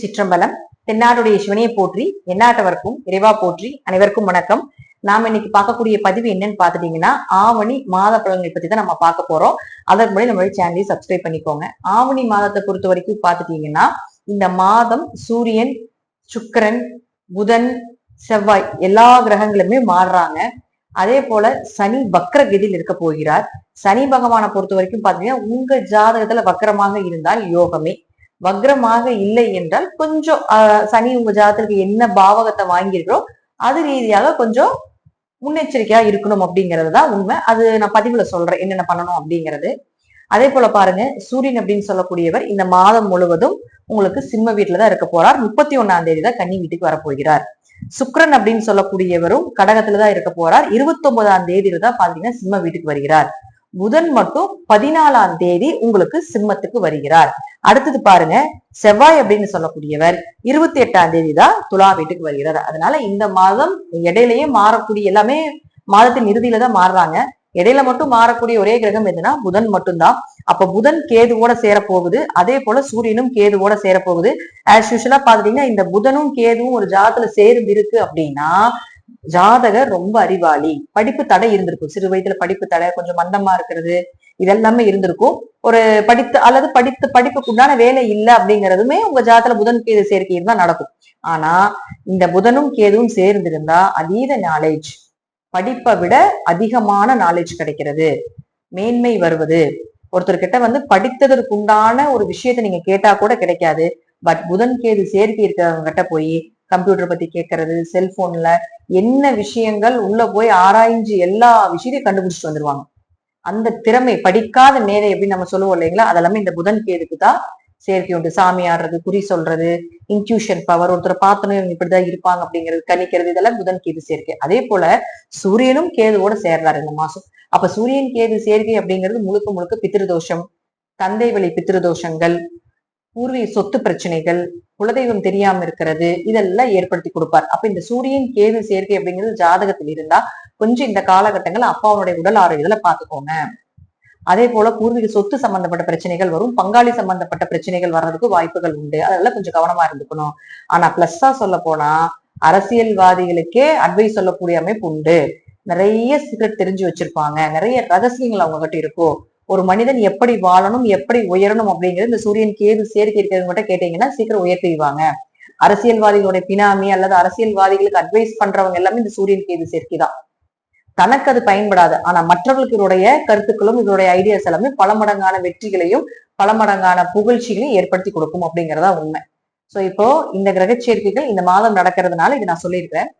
சிற்றம்பலம். தென்னாடுடைய சிவனையை போற்றி, எந்நாட்டவர்க்கும் இறைவா போற்றி. அனைவருக்கும் வணக்கம். நாம இன்னைக்கு பார்க்கக்கூடிய பதிவு என்னன்னு பாத்துட்டீங்கன்னா, ஆவணி மாத பலன்களை பத்தி தான் நம்ம பார்க்க போறோம். அதற்கு முன்னாடி நம்மளுடைய சேனலை சப்ஸ்கிரைப் பண்ணிக்கோங்க. ஆவணி மாதத்தை பொறுத்த வரைக்கும் பாத்துட்டீங்கன்னா, இந்த மாதம் சூரியன், சுக்கிரன், புதன், செவ்வாய் எல்லா கிரகங்களுமே மாறுறாங்க. அதே போல சனி வக்ர கதியில் இருக்க போகிறார். சனி பகவானை பொறுத்த வரைக்கும் பாத்தீங்கன்னா, உங்க ஜாதகத்துல வக்ரமாக இருந்தால் யோகமே, வக்ரமாக இல்லை என்றால் கொஞ்சம் சனி உங்க ஜாதகத்துக்கு என்ன பாவகத்தை வாங்கியிருக்கிறோம் அது ரீதியாக கொஞ்சம் முன்னெச்சரிக்கையா இருக்கணும் அப்படிங்கிறது தான் உண்மை. அது நான் பதிவுல சொல்றேன் என்னென்ன பண்ணணும் அப்படிங்கிறது. அதே போல பாருங்க, சூரியன் அப்படின்னு சொல்லக்கூடியவர் இந்த மாதம் முழுவதும் உங்களுக்கு சிம்ம வீட்டுலதான் இருக்க போறார். 31ஆம் தேதி தான் கன்னி வீட்டுக்கு வரப்போகிறார். சுக்கிரன் அப்படின்னு சொல்லக்கூடியவரும் கடகத்துலதான் இருக்க போறார். 29ஆம் தேதியில தான் பாத்தீங்கன்னா சிம்ம வீட்டுக்கு வருகிறார். புதன் மட்டும் 14ஆம் தேதி உங்களுக்கு சிம்மத்துக்கு வருகிறார். அடுத்தது பாருங்க, செவ்வாய் அப்படின்னு சொல்லக்கூடியவர் 28ஆம் தேதி தான் துலா வீட்டுக்கு வருகிறார். அதனால இந்த மாதம் இடையிலேயே மாறக்கூடிய எல்லாமே மாதத்தின் இறுதியில தான் மாறுறாங்க. இடையில மட்டும் மாறக்கூடிய ஒரே கிரகம் எதுனா புதன் மட்டும்தான். அப்ப புதன் கேதுவோட சேரப்போகுது. அதே போல சூரியனும் கேதுவோட சேரப்போகுது. ஆஸ் யூஷுவலா பாத்தீங்கன்னா, இந்த புதனும் கேதுவும் ஒரு ஜாதத்துல சேர்ந்து இருக்கு அப்படின்னா ஜாதகர் ரொம்ப அறிவாளி. படிப்பு தடை இருந்திருக்கும், சிறு வயதுல படிப்பு தடை, கொஞ்சம் மந்தமா இருக்கிறது, இதெல்லாமே இருந்திருக்கும். ஒரு படிப்புக்கு உண்டான வேலை இல்லை அப்படிங்கிறதுமே உங்க ஜாதத்துல புதன் கேது சேர்க்கை இருந்தா நடக்கும். ஆனா இந்த புதனும் கேதுவும் சேர்ந்திருந்தா அதீத நாலேஜ், படிப்பை விட அதிகமான நாலேஜ் கிடைக்கிறது, மேன்மை வருவது. ஒருத்தர்கிட்ட படித்ததற்கு உண்டான ஒரு விஷயத்த நீங்க கேட்டா கூட கிடைக்காது. பட் புதன் கேது சேர்க்கை இருக்கிறவங்க கிட்ட போய் கம்ப்யூட்டர் பத்தி கேட்கறது, செல்போன்ல என்ன விஷயங்கள் உள்ள போய் ஆராய்ஞ்சு எல்லா விஷயத்தையும் கண்டுபிடிச்சிட்டு வந்துருவாங்க. அந்த திறமை, படிக்காத மேதை எப்படி நம்ம சொல்லுவோம் இல்லைங்களா, அதெல்லாமே இந்த புதன் கேதுக்கு தான் சேர்க்கை உண்டு. சாமி ஆடுறது, குறி சொல்றது, இன்ட்யூஷன் பவர், ஒருத்தரை பார்த்தோன்னு இவங்க இப்படிதான் இருப்பாங்க அப்படிங்கிறது கணிக்கிறது, இதெல்லாம் புதன் கேது சேர்க்கை. அதே போல சூரியனும் கேதுவோட சேர்றாரு இந்த மாசம். அப்ப சூரியன் கேது சேர்க்கை அப்படிங்கிறது முழுக்க முழுக்க பித்ருதோஷம், தந்தை வழி பித்ருதோஷங்கள், பூர்வீக சொத்து பிரச்சனைகள், குலதெய்வம் தெரியாம இருக்கிறது, இதெல்லாம் ஏற்படுத்தி கொடுப்பார். அப்ப இந்த சூரியன் கேது சேர்க்கை அப்படிங்கிறது ஜாதகத்தில் இருந்தா கொஞ்சம் இந்த காலகட்டங்கள் அப்பாவுடைய உடல் ஆரோக்கியத்துல பாத்துக்கோங்க. அதே போல பூர்வீக சொத்து சம்பந்தப்பட்ட பிரச்சனைகள் வரும், பங்காளி சம்பந்தப்பட்ட பிரச்சனைகள் வர்றதுக்கு வாய்ப்புகள் உண்டு. அதெல்லாம் கொஞ்சம் கவனமா இருந்துக்கணும். ஆனா பிளஸ்ஸா சொல்ல போனா அரசியல்வாதிகளுக்கே அட்வைஸ் சொல்லக்கூடிய அமைப்பு உண்டு. நிறைய சீக்ரெட் தெரிஞ்சு வச்சிருப்பாங்க, நிறைய ரகசியங்கள் அவங்க கிட்ட இருக்கும். ஒரு மனிதன் எப்படி வாழணும், எப்படி உயரணும் அப்படிங்கிறது இந்த சூரியன் கேது சேர்க்கை இருக்கிறவங்க கேட்டீங்கன்னா சீக்கிரம் உயர்த்திடுவாங்க. அரசியல்வாதிகளுடைய பினாமி அல்லது அரசியல்வாதிகளுக்கு அட்வைஸ் பண்றவங்க எல்லாமே இந்த சூரியன் கேது சேர்க்கை தான். தனக்கு அது பயன்படாது, ஆனா மற்றவர்களுடைய கருத்துக்களும் இதோடைய ஐடியாஸ் எல்லாமே பல மடங்கான வெற்றிகளையும் பல மடங்கான புகழ்ச்சிகளையும் ஏற்படுத்தி கொடுக்கும் அப்படிங்கிறதா உண்மை. சோ இப்போ இந்த கிரக சேர்க்கைகள் இந்த மாதம் நடக்கிறதுனால இது நான் சொல்லியிருக்கிறேன்.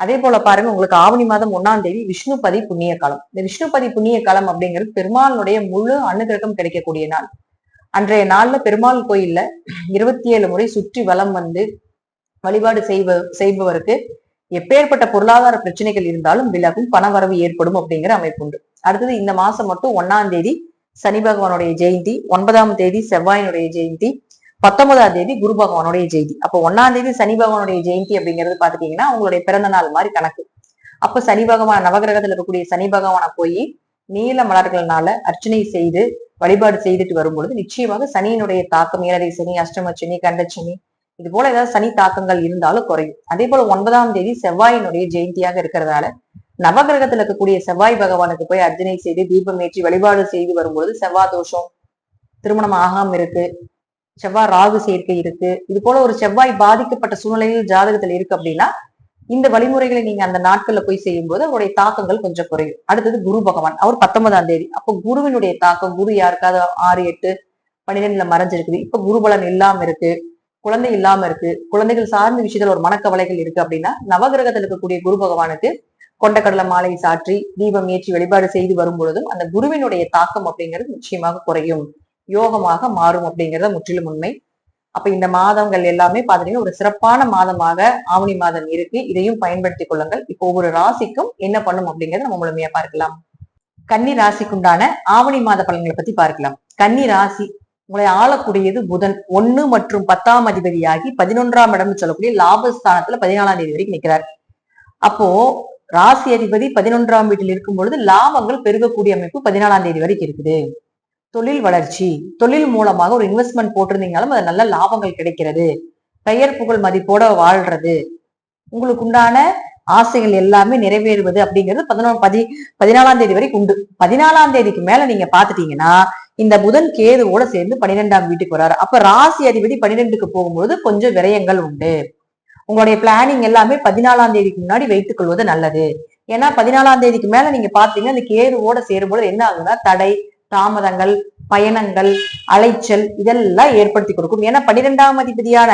அதே போல பாருங்க, உங்களுக்கு ஆவணி மாதம் 1ஆம் தேதி விஷ்ணுபதி புண்ணிய காலம். இந்த விஷ்ணுபதி புண்ணிய காலம் அப்படிங்கிறது பெருமாளுடைய முழு அனுகிரகம் கிடைக்கக்கூடிய நாள். அன்றைய நாள்ல பெருமாள் கோயில்ல 27 முறை சுற்றி வலம் வந்து வழிபாடு செய்பவருக்கு எப்பேற்பட்ட பொருளாதார பிரச்சனைகள் இருந்தாலும் விலகும், பணவரவு ஏற்படும் அப்படிங்கிற அமைப்பு உண்டு. அடுத்தது இந்த மாசம் மட்டும் 1ஆம் தேதி சனி பகவானுடைய ஜெயந்தி, 9ஆம் தேதி செவ்வாயினுடைய ஜெயந்தி, 19ஆம் தேதி குரு பகவானுடைய ஜெயந்தி. அப்போ 1ஆம் தேதி சனி பகவானுடைய ஜெயந்தி அப்படிங்கிறது பாத்துட்டீங்கன்னா உங்களுடைய பிறந்த நாள் மாதிரி கணக்கு. அப்ப சனி பகவான், நவகிரகத்துல இருக்கக்கூடிய சனி பகவானை போய் நீல மலர்கள்னால அர்ச்சனை செய்து வழிபாடு செய்துட்டு வரும்பொழுது நிச்சயமாக சனியினுடைய தாக்கம், ஏழரை சனி, அஷ்டம சனி, கண்டச்சனி, இது போல ஏதாவது சனி தாக்கங்கள் இருந்தாலும் குறையும். அதே போல 9ஆம் தேதி செவ்வாயினுடைய ஜெயந்தியாக இருக்கிறதால நவகிரகத்துல இருக்கக்கூடிய செவ்வாய் பகவானுக்கு போய் அர்ச்சனை செய்து தீபம் ஏற்றி வழிபாடு செய்து வரும்பொழுது செவ்வாய் தோஷம், திருமணம் ஆகாம இருக்கு, செவ்வாய் ராகு சேர்க்கை இருக்கு, இது போல ஒரு செவ்வாய் பாதிக்கப்பட்ட சூழ்நிலையில் ஜாதகத்துல இருக்கு அப்படின்னா இந்த வழிமுறைகளை நீங்க அந்த நாட்கள்ல போய் செய்யும் போது அவருடைய தாக்கங்கள் கொஞ்சம் குறையும். அடுத்தது குரு பகவான், அவர் 19ஆம் தேதி. அப்போ குருவினுடைய தாக்கம், குரு யாருக்காவது 6, 8, 12 மறைஞ்சிருக்குது, இப்ப குரு பலன் இல்லாம இருக்கு, குழந்தை இல்லாம இருக்கு, குழந்தைகள் சார்ந்த விஷயத்துல ஒரு மனக்கவலைகள் இருக்கு அப்படின்னா நவகிரகத்தில் இருக்கக்கூடிய குரு பகவானுக்கு கொண்டக்கடலை மாலை சாற்றி தீபம் ஏற்றி வழிபாடு செய்து வரும் பொழுதும் அந்த குருவினுடைய தாக்கம் அப்படிங்கிறது நிச்சயமாக குறையும், யோகமாக மாறும் அப்படிங்கிறத முற்றிலும் உண்மை. அப்ப இந்த மாதங்கள் எல்லாமே பாத்தீங்கன்னா ஒரு சிறப்பான மாதமாக ஆவணி மாதம் இருக்கு. இதையும் பயன்படுத்திக் கொள்ளுங்கள். இப்போ ஒவ்வொரு ராசிக்கும் என்ன பண்ணும் அப்படிங்கறத நம்ம முழுமையா பார்க்கலாம். கன்னி ராசிக்குண்டான ஆவணி மாத பலன்களை பத்தி பார்க்கலாம். கன்னி ராசி உங்களை ஆளக்கூடியது புதன் 1 மற்றும் 10ஆம் அதிபதியாகி 11ஆம் இடம் சொல்லக்கூடிய லாபஸ்தானத்துல 14ஆம் தேதி வரைக்கும் நிற்கிறார். அப்போ ராசி அதிபதி 11ஆம் வீட்டில் இருக்கும் பொழுது லாபங்கள் பெருகக்கூடிய அமைப்பு 14ஆம் தேதி வரைக்கும் இருக்குது. தொழில் வளர்ச்சி, தொழில் மூலமாக ஒரு இன்வெஸ்ட்மெண்ட் போட்டிருந்தீங்கனாலும் அது நல்ல லாபங்கள் கிடைக்கிறது. பெயர் புகழ் மதிப்போட வாழ்றது, உங்களுக்கு உண்டான ஆசைகள் எல்லாமே நிறைவேறுவது அப்படிங்கிறது 14 தேதி வரைக்கும் உண்டு. 14ஆம் தேதிக்கு மேல நீங்க பாத்துட்டீங்கன்னா இந்த புதன் கேதுவோட சேர்ந்து 12ஆம் வீட்டுக்கு வராரு. அப்ப ராசி அதிபதி 12க்கு போகும்போது கொஞ்சம் விரயங்கள் உண்டு. உங்களுடைய பிளானிங் எல்லாமே 14ஆம் தேதிக்கு முன்னாடி வைத்துக் கொள்வது நல்லது. ஏன்னா 14ஆம் தேதிக்கு மேல நீங்க பாத்தீங்கன்னா இந்த கேதுவோட சேரும்போது என்ன ஆகுதுன்னா தடை, தாமதங்கள், பயணங்கள், அலைச்சல் இதெல்லாம் ஏற்படுத்தி கொடுக்கும். ஏன்னா 12ஆம் அதிபதியான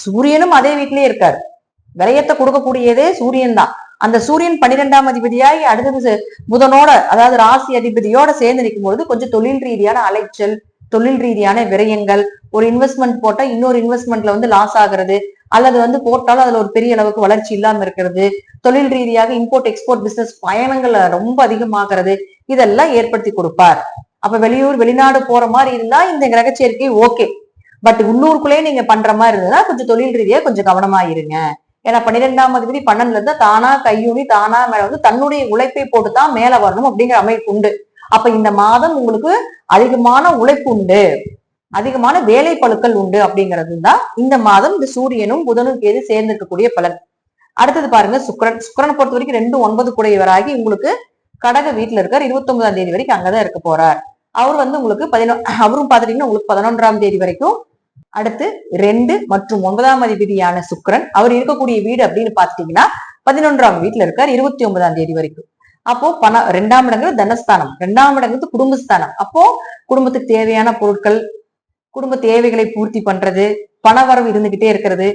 சூரியனும் அதே வீட்டிலேயே இருக்காரு. விரயத்தை கொடுக்கக்கூடியதே சூரியன் தான். அந்த சூரியன் 12ஆம் அதிபதியாய் அடுத்தது புதனோட, அதாவது ராசி அதிபதியோட சேர்ந்து நிற்கும் பொழுது கொஞ்சம் தொழில் ரீதியான அலைச்சல், தொழில் ரீதியான விரயங்கள், ஒரு இன்வெஸ்ட்மெண்ட் போட்டா இன்னொரு இன்வெஸ்ட்மெண்ட்ல லாஸ் ஆகுறது, அல்லது போட்டாலும் அதுல ஒரு பெரிய அளவுக்கு வளர்ச்சி இல்லாம இருக்கிறது, தொழில் ரீதியாக இம்போர்ட் எக்ஸ்போர்ட் பிசினஸ் பயணங்கள் ரொம்ப அதிகமாகிறது, இதெல்லாம் ஏற்படுத்தி கொடுப்பார். அப்ப வெளியூர் வெளிநாடு போற மாதிரி இருந்தா இந்த கிரக சேர்க்கை ஓகே. பட் உள்ளூருக்குள்ளேயே நீங்க பண்ற மாதிரி இருந்ததுன்னா கொஞ்சம் தொழில் ரீதியா கொஞ்சம் கவனமா இருங்க. ஏன்னா 12ஆம் அதிபதி 12ல இருந்தா தானா கையூனி தானா மேல தன்னுடைய உழைப்பை போட்டுதான் மேல வரணும் அப்படிங்கிற அமைப்பு உண்டு. அப்ப இந்த மாதம் உங்களுக்கு அதிகமான உழைப்பு உண்டு, அதிகமான வேலை பழுக்கள் உண்டு அப்படிங்கிறது தான் இந்த மாதம் இந்த சூரியனும் புதனும் கேது சேர்ந்திருக்கக்கூடிய பலன். அடுத்தது பாருங்க சுக்கிரனை பொறுத்த வரைக்கும் 2 9 கூடையவராகி உங்களுக்கு கடக வீட்டுல இருக்கார். 29ஆம் தேதி வரைக்கும் அங்கதான் இருக்க போறார். அவர் உங்களுக்கு அவரும் பாத்துட்டீங்கன்னா உங்களுக்கு 11ஆம் தேதி வரைக்கும். அடுத்து 2 மற்றும் 9ஆம் அதிபதியான சுக்கிரன் அவர் இருக்கக்கூடிய வீடு அப்படின்னு பாத்துட்டீங்கன்னா 11ஆம் வீட்டுல இருக்கார் 29ஆம் தேதி வரைக்கும். அப்போ 2ஆம் இடங்கிறது தனஸ்தானம், 2ஆம் இடங்கிறது குடும்பஸ்தானம். அப்போ குடும்பத்துக்கு தேவையான பொருட்கள், குடும்ப தேவைகளை பூர்த்தி பண்றது, பணவரவு இருந்துகிட்டே இருக்கிறது,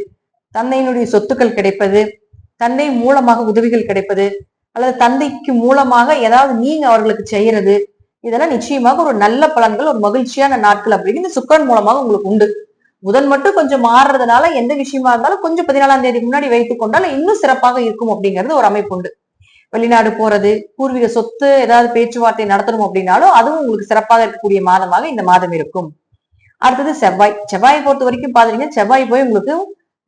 தந்தையினுடைய சொத்துக்கள் கிடைப்பது, தந்தை மூலமாக உதவிகள் கிடைப்பது, அல்லது தந்தைக்கு மூலமாக ஏதாவது நீங்க அவர்களுக்கு செய்யறது, இதெல்லாம் நிச்சயமாக ஒரு நல்ல பலன்கள், ஒரு மகிழ்ச்சியான நாட்கள் அப்படின்னு சுக்கிரன் மூலமாக உங்களுக்கு உண்டு. புதன் மட்டும் கொஞ்சம் மாறுறதுனால எந்த விஷயமா இருந்தாலும் கொஞ்சம் 14ஆம் தேதி முன்னாடி வைத்துக் கொண்டால் இன்னும் சிறப்பாக இருக்கும் அப்படிங்கிறது ஒரு அமைப்பு உண்டு. வெளிநாடு போறது, பூர்வீக சொத்து ஏதாவது பேச்சுவார்த்தை நடத்தணும் அப்படின்னாலும் அதுவும் உங்களுக்கு சிறப்பாக இருக்கக்கூடிய மாதமாக இந்த மாதம் இருக்கும். அடுத்தது செவ்வாயை பொறுத்த வரைக்கும் பாத்தீங்கன்னா செவ்வாய் போய் உங்களுக்கு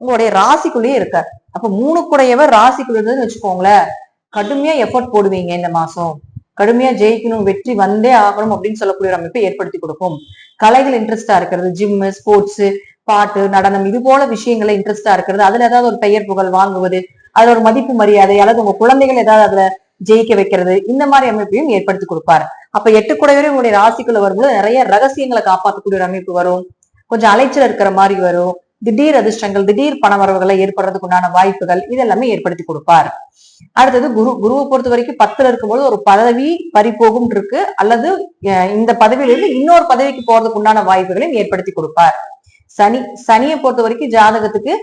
உங்களுடைய ராசிக்குள்ளேயே இருக்கார். அப்ப 3 கூடையவர் ராசிக்குள்ளதுன்னு வச்சுக்கோங்களேன், கடுமையா எஃபர்ட் போடுவீங்க இந்த மாசம், கடுமையா ஜெயிக்கணும், வெற்றி வந்தே ஆகணும் அப்படின்னு சொல்லக்கூடிய ஒரு அமைப்பை ஏற்படுத்தி கொடுக்கும். கலைகள் இன்ட்ரெஸ்டா இருக்கிறது, ஜிம்மு, ஸ்போர்ட்ஸ், பாட்டு, நடனம், இது போல விஷயங்கள்ல இன்ட்ரெஸ்டா இருக்கிறது, அதுல ஏதாவது ஒரு பெயர் புகழ் வாங்குவது, அதுல ஒரு மதிப்பு மரியாதை, அல்லது உங்க குழந்தைகள் ஏதாவது அதுல ஜெயிக்க வைக்கிறது, இந்த மாதிரி அமைப்பையும் ஏற்படுத்தி கொடுப்பாரு. அப்ப 8 கூடையவரை உங்களுடைய ராசிக்குள்ள வரும்போது நிறைய ரகசியங்களை காப்பாற்றக்கூடிய ஒரு அமைப்பு வரும், கொஞ்சம் அலைச்சல் இருக்கிற மாதிரி வரும், திடீர் அதிர்ஷ்டங்கள், திடீர் பணவரவுகளை ஏற்படுறதுக்கு உண்டான வாய்ப்புகள் இதெல்லாமே ஏற்படுத்தி கொடுப்பார். அடுத்தது குருவை பொறுத்த வரைக்கும் 10ல இருக்கும்போது ஒரு பதவி பறிபோகும் இருக்கு, அல்லது இந்த பதவியிலிருந்து இன்னொரு பதவிக்கு போறதுக்கு உண்டான வாய்ப்புகளையும் ஏற்படுத்தி கொடுப்பார். சனியை பொறுத்த வரைக்கும் ஜாதகத்துக்கு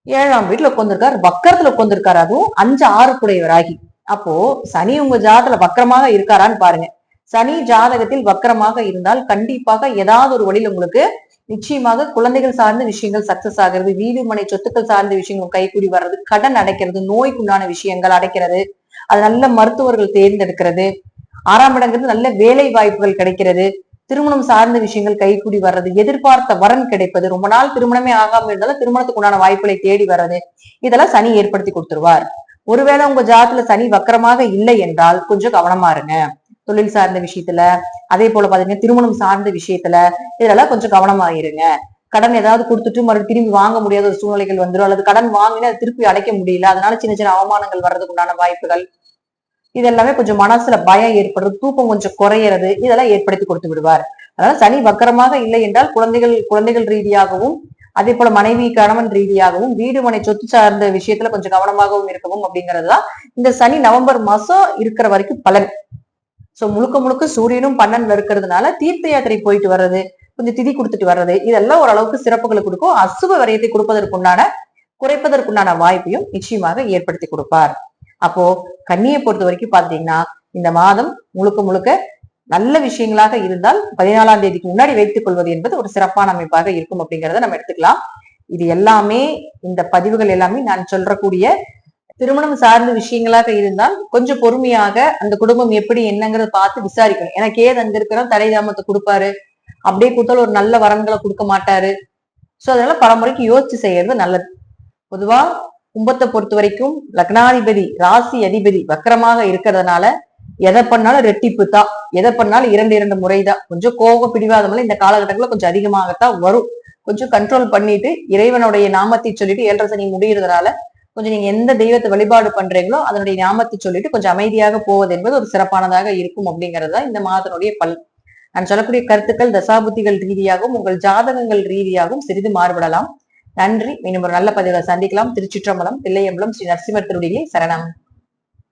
7ஆம் வீட்டுல உட்கார்ந்துருக்காரு, வக்கரத்துல உட்கார்ந்துருக்காரு, அதுவும் 5 6 கூடையவராகி. அப்போ சனி உங்க ஜாதகத்துல வக்கரமாக இருக்காரான்னு பாருங்க. சனி ஜாதகத்தில் வக்கரமாக இருந்தால் கண்டிப்பாக ஏதாவது ஒரு வழியில் உங்களுக்கு நிச்சயமாக குழந்தைகள் சார்ந்த விஷயங்கள் சக்சஸ் ஆகிறது, வீடு மனை சொத்துக்கள் சார்ந்த விஷயங்கள் கைக்கூடி வர்றது, கடன் அடைக்கிறது, நோய்க்குண்டான விஷயங்கள் அடைக்கிறது, அது நல்ல மருத்துவர்கள் தேர்ந்தெடுக்கிறது, 6ஆம் இடங்கிறது நல்ல வேலை வாய்ப்புகள் கிடைக்கிறது, திருமணம் சார்ந்த விஷயங்கள் கைக்கூடி வர்றது, எதிர்பார்த்த வரன் கிடைப்பது, ரொம்ப நாள் திருமணமே ஆகாம இருந்தாலும் திருமணத்துக்கு உண்டான வாய்ப்புகளை தேடி வர்றது, இதெல்லாம் சனி ஏற்படுத்தி கொடுத்துருவார். ஒருவேளை உங்க ஜாதத்துல சனி வக்கரமாக இல்லை என்றால் கொஞ்சம் கவனமா இருங்க. தொழில் சார்ந்த விஷயத்துல, அதே போல பாத்தீங்கன்னா திருமணம் சார்ந்த விஷயத்துல இதெல்லாம் கொஞ்சம் கவனமா இருங்க. கடன் ஏதாவது கொடுத்துட்டு மறுபடியும் திரும்பி வாங்க முடியாத ஒரு சூழ்நிலைகள் வந்துடும், அல்லது கடன் வாங்கினா அதை திருப்பி அடைக்க முடியல, அதனால சின்ன சின்ன அவமானங்கள் வர்றதுக்கு உண்டான வாய்ப்புகள், இதெல்லாமே கொஞ்சம் மனசுல பயம் ஏற்படுறது, தூக்கம் கொஞ்சம் குறையிறது, இதெல்லாம் ஏற்படுத்தி கொடுத்து விடுவார். அதனால சனி வக்கரமாக இல்லை என்றால் குழந்தைகள் ரீதியாகவும், அதே போல மனைவி கணவன் ரீதியாகவும், வீடு மனை சொத்து சார்ந்த விஷயத்துல கொஞ்சம் கவனமாகவும் இருக்கவும் அப்படிங்கறதுதான் இந்த சனி நவம்பர் மாசம் இருக்கிற வரைக்கும் பலன். சோ முழுக்க சூரியனும் 12ல இருக்கிறதுனால தீர்த்த யாத்திரை போயிட்டு வர்றது, கொஞ்சம் திதி கொடுத்துட்டு வர்றது, இதெல்லாம் ஓரளவுக்கு சிறப்புகளை கொடுக்கும். அசுப விரயத்தை குறைப்பதற்குண்டான வாய்ப்பையும் நிச்சயமாக ஏற்படுத்தி கொடுப்பார். அப்போ கன்னியை பொறுத்த வரைக்கும் பாத்தீங்கன்னா இந்த மாதம் முழுக்க நல்ல விஷயங்களாக இருந்தால் 14ஆம் தேதிக்கு முன்னாடி வைத்துக் கொள்வது என்பது ஒரு சிறப்பான அமைப்பாக இருக்கும் அப்படிங்கிறத நம்ம எடுத்துக்கலாம். இது எல்லாமே, இந்த பதிவுகள் எல்லாமே நான் சொல்றக்கூடிய திருமணம் சார்ந்த விஷயங்களாக இருந்தால் கொஞ்சம் பொறுமையாக அந்த குடும்பம் எப்படி என்னங்கிறத பார்த்து விசாரிக்கணும். ஏன்னா கேது அங்க இருக்கிற தடை தாமத்தை கொடுப்பாரு, அப்படியே கொடுத்தாலும் ஒரு நல்ல வரன்களை கொடுக்க மாட்டாரு. சோ அதனால பலமுறைக்கு யோசிச்சு செய்யறது நல்லது. பொதுவா கும்பத்தை பொறுத்த வரைக்கும் லக்னாதிபதி ராசி அதிபதி வக்கரமாக இருக்கிறதுனால எதை பண்ணாலும் ரெட்டிப்பு தான், எதை பண்ணாலும் 2 முறைதான். கொஞ்சம் கோப பிடிவாதமெல்லாம் இந்த காலகட்டங்களில் கொஞ்சம் அதிகமாகத்தான் வரும். கொஞ்சம் கண்ட்ரோல் பண்ணிட்டு இறைவனுடைய நாமத்தை சொல்லிட்டு 7.5 சனி முடியறதுனால கொஞ்சம் நீங்க எந்த தெய்வத்தை வழிபாடு பண்றீங்களோ அதனுடைய நாமத்தை சொல்லிட்டு கொஞ்சம் அமைதியாக போவது என்பது ஒரு சிறப்பானதாக இருக்கும் அப்படிங்கிறது தான் இந்த மாதத்தினுடைய பலன். நான் சொல்லக்கூடிய கருத்துக்கள் தசாபுத்திகள் ரீதியாகவும் உங்கள் ஜாதகங்கள் ரீதியாகவும் சிறிது மாறுபடலாம். நன்றி. மீண்டும் ஒரு நல்ல பதிவுல சந்திக்கலாம். திருச்சிற்றம்பலம், தில்லையம்பலம், ஸ்ரீ நரசிம்மர் திருவடிகளே சரணம்.